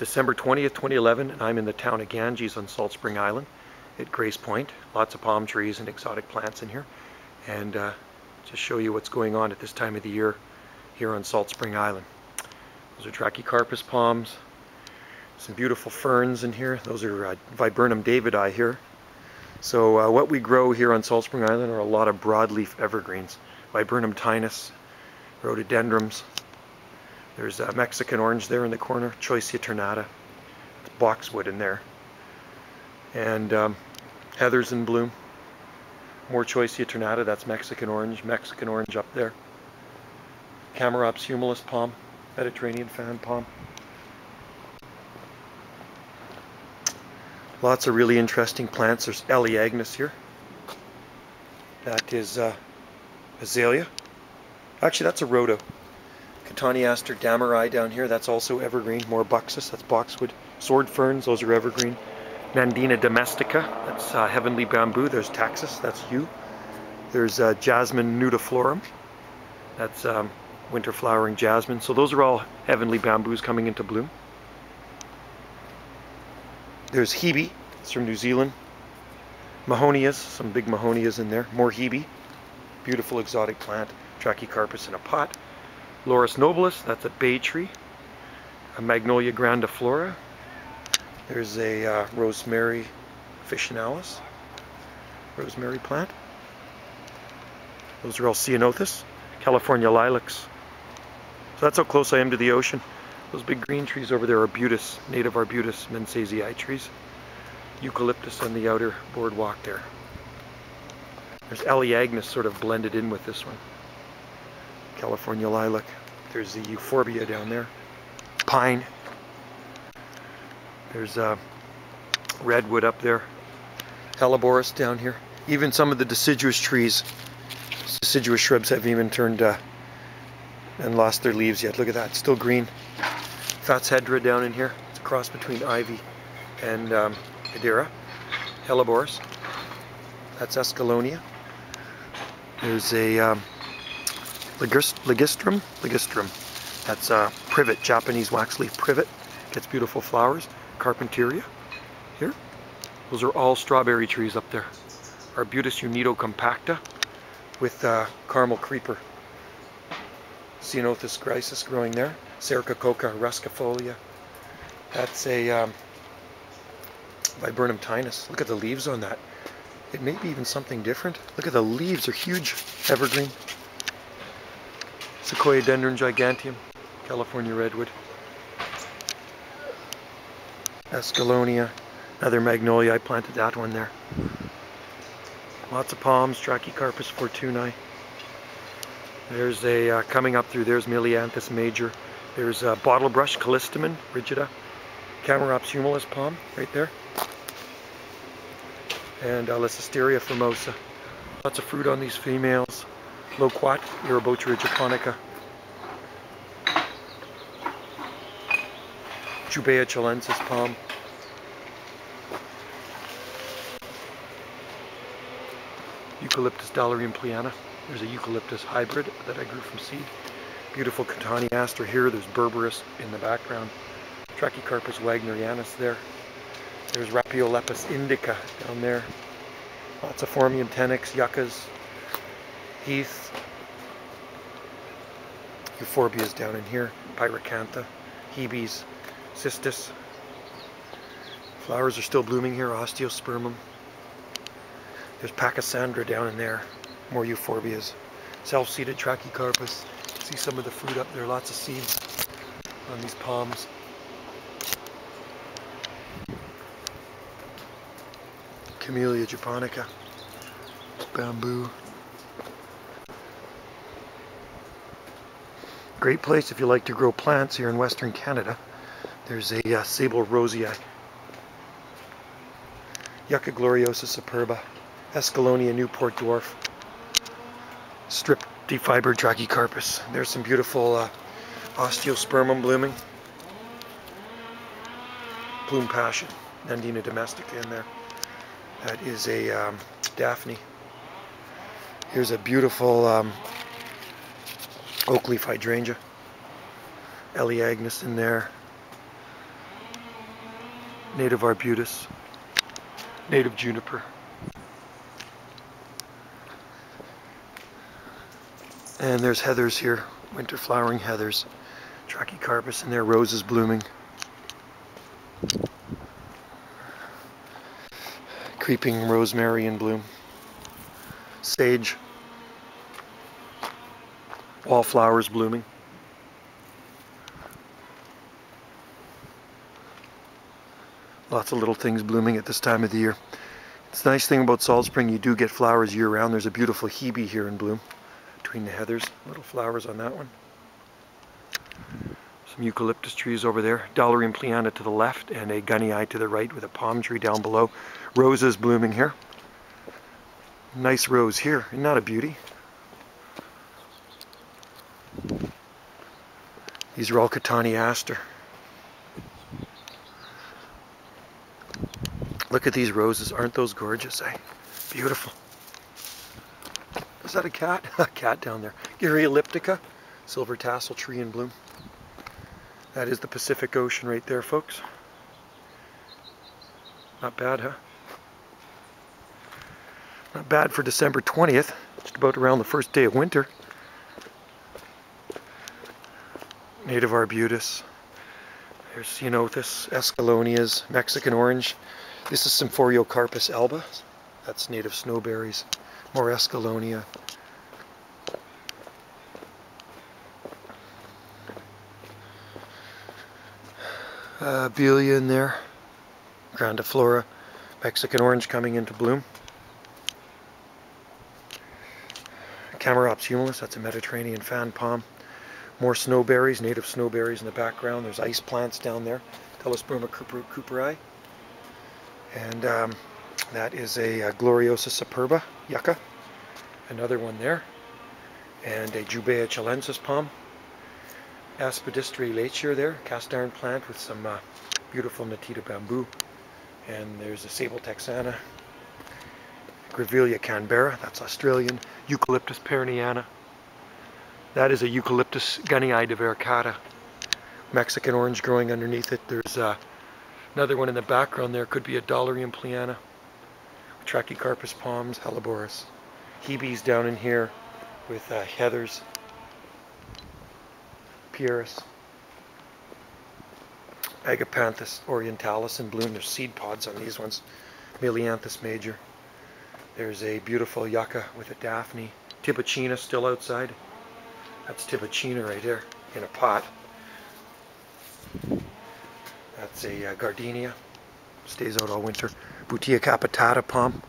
December 20th, 2011, and I'm in the town of Ganges on Salt Spring Island at Grace Point. Lots of palm trees and exotic plants in here. And just show you what's going on at this time of the year here on Salt Spring Island. Those are Trachycarpus palms. Some beautiful ferns in here. Those are Viburnum davidii here. So what we grow here on Salt Spring Island are a lot of broadleaf evergreens. Viburnum tinus, rhododendrons. There's Mexican orange there in the corner, Choicea ternata. It's boxwood in there. And heather's in bloom. More Choicea ternata, that's Mexican orange up there. Chamaerops humilis palm, Mediterranean fan palm. Lots of really interesting plants. There's Elaeagnus here. That is azalea. Actually, that's a rhodo. Cotoneaster damerai down here, that's also evergreen. More buxus, that's boxwood. Sword ferns, those are evergreen. Nandina domestica, that's heavenly bamboo. There's taxus, that's yew. There's jasmine nudiflorum, that's winter flowering jasmine. So those are all heavenly bamboos coming into bloom. There's hebe, it's from New Zealand. Mahonias, some big mahonias in there. More hebe, beautiful exotic plant. Trachycarpus in a pot. Laurus nobilis, that's a bay tree. A Magnolia grandiflora. There's a rosemary officinalis, rosemary plant. Those are all ceanothus. California lilacs. So that's how close I am to the ocean. Those big green trees over there are arbutus, native arbutus mancesii trees. Eucalyptus on the outer boardwalk there. There's Elaeagnus sort of blended in with this one. California lilac. There's the euphorbia down there. Pine. There's redwood up there. Helleborus down here. Even some of the deciduous trees, deciduous shrubs haven't even turned and lost their leaves yet. Look at that, still green. Fatshedra down in here. It's a cross between ivy and Hedera. Helleborus. That's Escallonia. There's a Ligustrum. That's privet, Japanese waxleaf privet. Gets beautiful flowers. Carpentaria here. Those are all strawberry trees up there. Arbutus unido compacta with caramel creeper. Ceanothus grisis growing there. Sericococa ruscifolia. That's a Viburnum tinus. Look at the leaves on that. It may be even something different. Look at the leaves, they're huge. Evergreen. Sequoiadendron giganteum. California redwood. Escallonia. Another magnolia. I planted that one there. Lots of palms. Trachycarpus fortunei. There's a coming up through. There's Milianthus major. There's a bottlebrush callistemon rigida. Chamaerops humilis palm right there. And Lycisteria formosa. Lots of fruit on these females. Loquat, Eurobotra japonica. Jubea chilensis palm. Eucalyptus dallarium pliana. There's a eucalyptus hybrid that I grew from seed. Beautiful Cotoneaster here. There's Berberis in the background. Trachycarpus wagnerianus there. There's Rapiolepis indica down there. Lots of Phormium tenax, yuccas, heath. Euphorbias down in here. Pyracantha, hebes, cistus. Flowers are still blooming here. Osteospermum. There's Pachysandra down in there. More euphorbias. Self-seeded Trachycarpus. See some of the fruit up there. Lots of seeds on these palms. Camellia japonica. Bamboo. Great place if you like to grow plants here in Western Canada. There's a Sable rosei. Yucca gloriosa superba. Escallonia Newport dwarf. Strip defibered Trachycarpus. There's some beautiful Osteospermum blooming. Plume passion. Nandina domestica in there. That is a Daphne. Here's a beautiful oak leaf hydrangea. Elaeagnus in there. native arbutus, native juniper. And there's heathers here, winter flowering heathers, Trachycarpus, and there roses blooming. Creeping rosemary in bloom. Sage. Wallflowers blooming. Lots of little things blooming at this time of the year. It's the nice thing about Salt Spring, you do get flowers year round. There's a beautiful hebe here in bloom between the heathers. Little flowers on that one. Some eucalyptus trees over there. Dallarium pleana to the left and a gunnii to the right with a palm tree down below. Roses blooming here. Nice rose here. Isn't that a beauty? These are all Catani aster. Look at these roses. Aren't those gorgeous, eh? Beautiful. Is that a cat? A cat down there. Gary elliptica. Silver tassel tree in bloom. That is the Pacific Ocean right there, folks. Not bad, huh? Not bad for December 20th. Just about around the first day of winter. Native arbutus. There's Ceanothus, Escalonias, Mexican orange. This is Symphoriocarpus alba. That's native snowberries. More Escalonia. Belia in there. Grandiflora. Mexican orange coming into bloom. Chamaerops humilis, that's a Mediterranean fan palm. More snowberries, native snowberries in the background. There's ice plants down there. Telesperma cooperi. And that is a Gloriosa superba, yucca. Another one there. And a Jubea chilensis palm. Aspidistra laetier there, cast iron plant with some beautiful Natita bamboo. And there's a Sable texana. Grevillea canberra, that's Australian. Eucalyptus perniana. That is a Eucalyptus gunnii divaricata. Mexican orange growing underneath it. There's another one in the background there. Could be a Dallarium pleana. Trachycarpus palms, Helleborus. Hebes down in here with heathers. Pieris. Agapanthus orientalis in bloom. There's seed pods on these ones. Melianthus major. There's a beautiful yucca with a Daphne. Tibouchina still outside. That's Tibouchina right there in a pot. That's a gardenia. Stays out all winter. Butea capitata palm.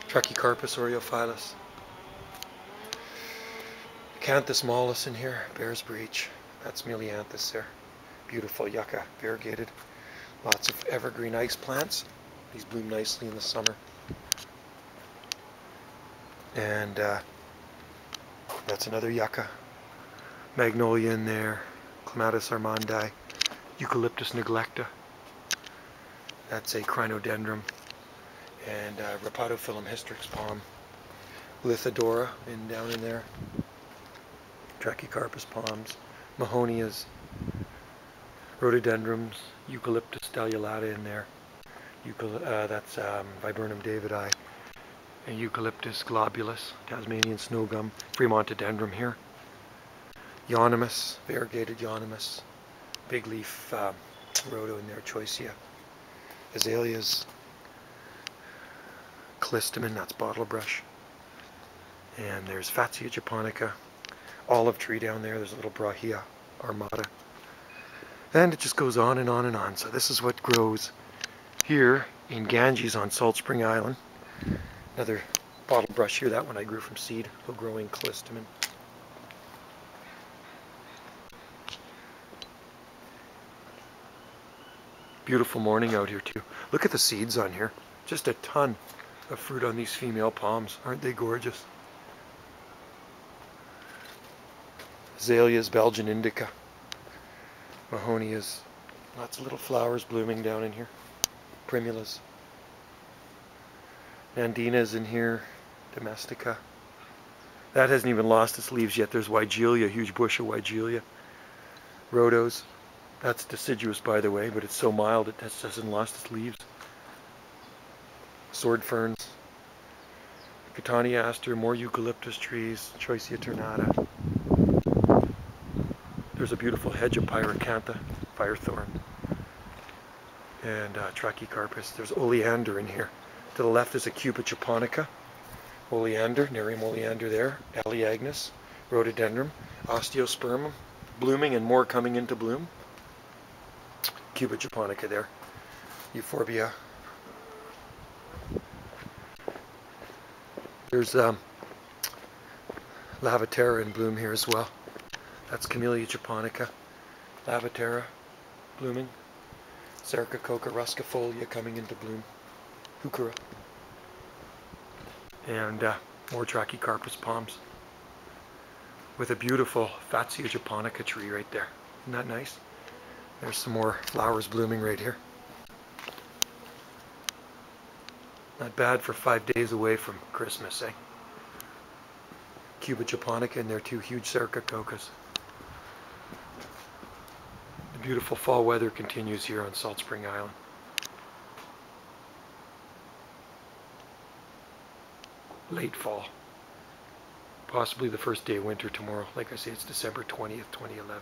Trachycarpus oreophyllus. Acanthus mollis in here. Bear's breech. That's Melianthus there. Beautiful yucca, variegated. Lots of evergreen ice plants. These bloom nicely in the summer. And that's another yucca. Magnolia in there. Clematis armandi. Eucalyptus neglecta. That's a crinodendron. And Rhapidophyllum hystrix palm. Lithidora down in there. Trachycarpus palms. Mahonias. Rhododendrons. Eucalyptus stylulata in there. That's Viburnum davidi. And Eucalyptus globulus, Tasmanian snowgum, Fremontodendron here. Euonymus, variegated euonymus. Big leaf rhodo in there, Choicea. Azaleas. Callistemon, that's bottlebrush. And there's Fatsia japonica. Olive tree down there, there's a little Brahia armata. And it just goes on and on and on. So this is what grows here in Ganges on Salt Spring Island. Another bottle brush here, that one I grew from seed, low-growing callistemon. Beautiful morning out here too. Look at the seeds on here. Just a ton of fruit on these female palms. Aren't they gorgeous? Azaleas, Belgian indica. Mahonias. Lots of little flowers blooming down in here. Primulas. Nandina's in here. Domestica. That hasn't even lost its leaves yet. There's Weigelia, huge bush of Weigelia. Rhodos. That's deciduous, by the way, but it's so mild it just hasn't lost its leaves. Sword ferns, Catania more eucalyptus trees, Choicea ternata. There's a beautiful hedge of pyracantha, firethorn, and trachycarpus. There's oleander in here. To the left is a Cuba japonica, oleander, Nerium oleander there, Aleagnus, rhododendron, osteospermum, blooming and more coming into bloom. Cuba japonica there, euphorbia. There's Lavaterra in bloom here as well. That's Camellia japonica, Lavaterra blooming, Sericococa ruscifolia coming into bloom, Heuchera, and more Trachycarpus palms with a beautiful Fatsia japonica tree right there. Isn't that nice? There's some more flowers blooming right here. Not bad for 5 days away from Christmas, eh? Cuba japonica and their two huge Sericococas. The beautiful fall weather continues here on Salt Spring Island. Late fall. Possibly the first day of winter tomorrow. Like I say, it's December 20th, 2011.